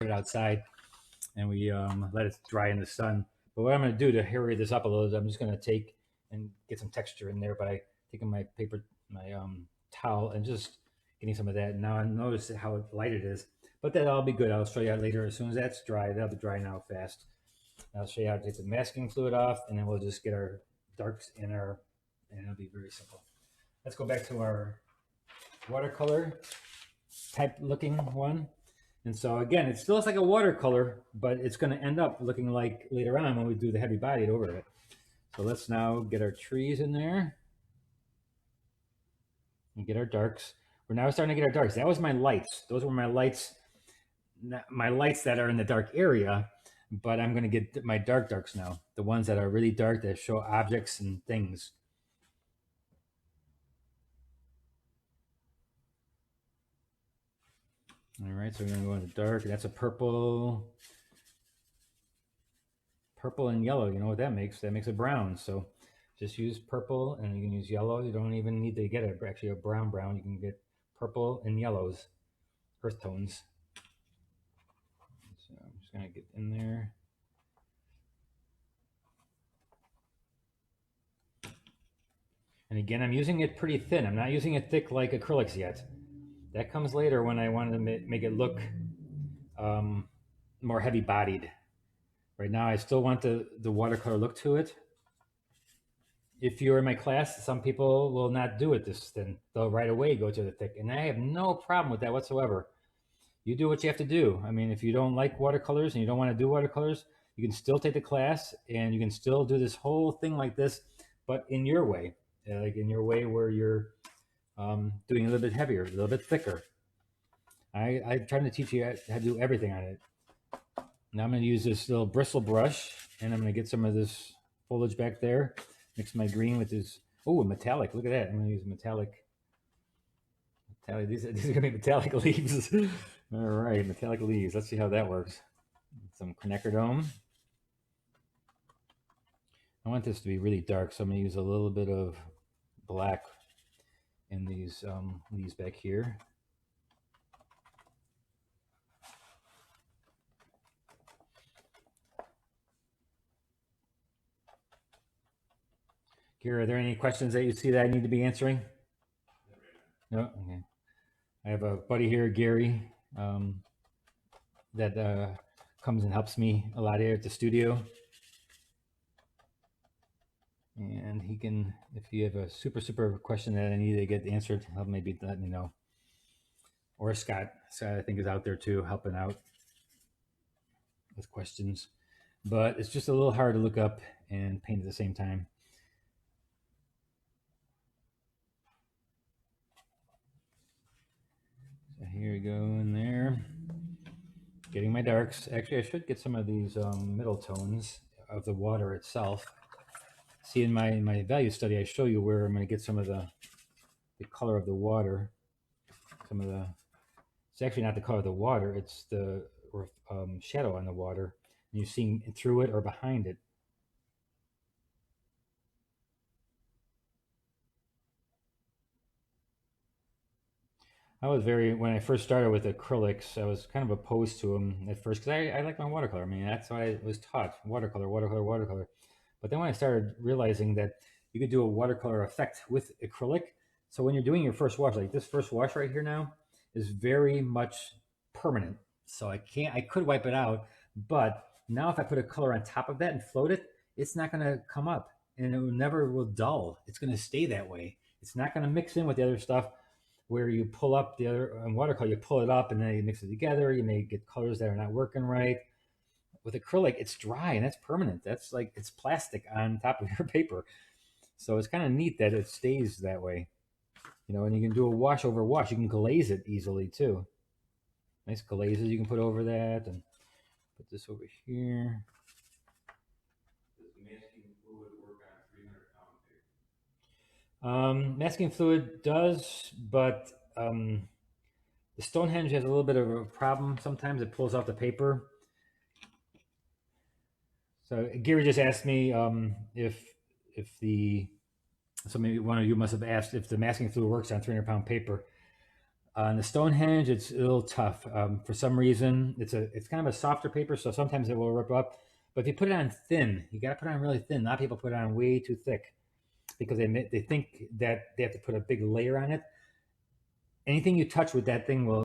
it outside and we let it dry in the sun. But what I'm going to do to hurry this up a little is I'm just going to take and get some texture in there by taking my paper, my towel, and just getting some of that. And now I notice how light it is, but that'll all be good. I'll show you later. As soon as that's dry, that'll be dry now fast. I'll show you how to take the masking fluid off, and then we'll just get our darks in our, and it'll be very simple. Let's go back to our watercolor type looking one. And so again, it still looks like a watercolor, but it's going to end up looking like later on when we do the heavy bodied over it. So let's now get our trees in there and get our darks. We're now starting to get our darks. That was my lights. Those were my lights that are in the dark area, but I'm going to get my darks now, the ones that are really dark that show objects and things. All right, so we're going to go into dark. That's a purple and yellow. You know what that makes? That makes a brown. So just use purple, and you can use yellow. You don't even need to get actually a brown. You can get purple and yellows, earth tones. So I'm just going to get in there. And again, I'm using it pretty thin. I'm not using it thick like acrylics yet. That comes later when I want to make it look more heavy bodied. Right now, I still want the watercolor look to it. If you're in my class, some people will not do it this thin. They'll right away go to the thick. And I have no problem with that whatsoever. You do what you have to do. I mean, if you don't like watercolors and you don't want to do watercolors, you can still take the class and you can still do this whole thing like this, but in your way, like in your way where you're doing a little bit heavier, a little bit thicker. I'm trying to teach you how to do everything on it. Now I'm going to use this little bristle brush, and I'm going to get some of this foliage back there. Mix my green with this. Oh, metallic! Look at that. I'm going to use metallic. These are going to be metallic leaves. All right, metallic leaves. Let's see how that works. Some quinacridone. I want this to be really dark, so I'm going to use a little bit of black in these leaves back here. Gary, are there any questions that you see that I need to be answering? No? Okay. I have a buddy here, Gary, that comes and helps me a lot here at the studio. And he can, if you have a super question that I need to get answered, help maybe let me know. Or Scott, I think is out there too, helping out with questions. But it's just a little hard to look up and paint at the same time. So here we go in there. Getting my darks. Actually, I should get some of these middle tones of the water itself. See, in my value study, I show you where I'm going to get some of the color of the water. Some of the, it's actually not the color of the water, it's the shadow on the water. And you're seeing through it or behind it. When I first started with acrylics, I was kind of opposed to them at first because I like my watercolor. I mean, that's what I was taught, watercolor. But then when I started realizing that you could do a watercolor effect with acrylic, so when you're doing your first wash, like this first wash right here now is very much permanent. So I could wipe it out, but now if I put a color on top of that and float it, it's not going to come up and it never will dull. It's going to stay that way. It's not going to mix in with the other stuff where you pull up the other watercolor, you pull it up and then you mix it together. You may get colors that are not working right. With acrylic, it's dry and that's permanent. That's like it's plastic on top of your paper. So it's kind of neat that it stays that way. You know, and you can do a wash over wash. You can glaze it easily too. Nice glazes you can put over that, and put this over here. Masking fluid does, but the Stonehenge has a little bit of a problem. Sometimes it pulls off the paper. So Gary just asked me if maybe one of you must have asked if the masking fluid works on 300-pound paper. On the Stonehenge, it's a little tough. For some reason, it's kind of a softer paper, so sometimes it will rip up. But if you put it on thin, you got to put it on really thin. A lot of people put it on way too thick because they think that they have to put a big layer on it. Anything you touch with that thing will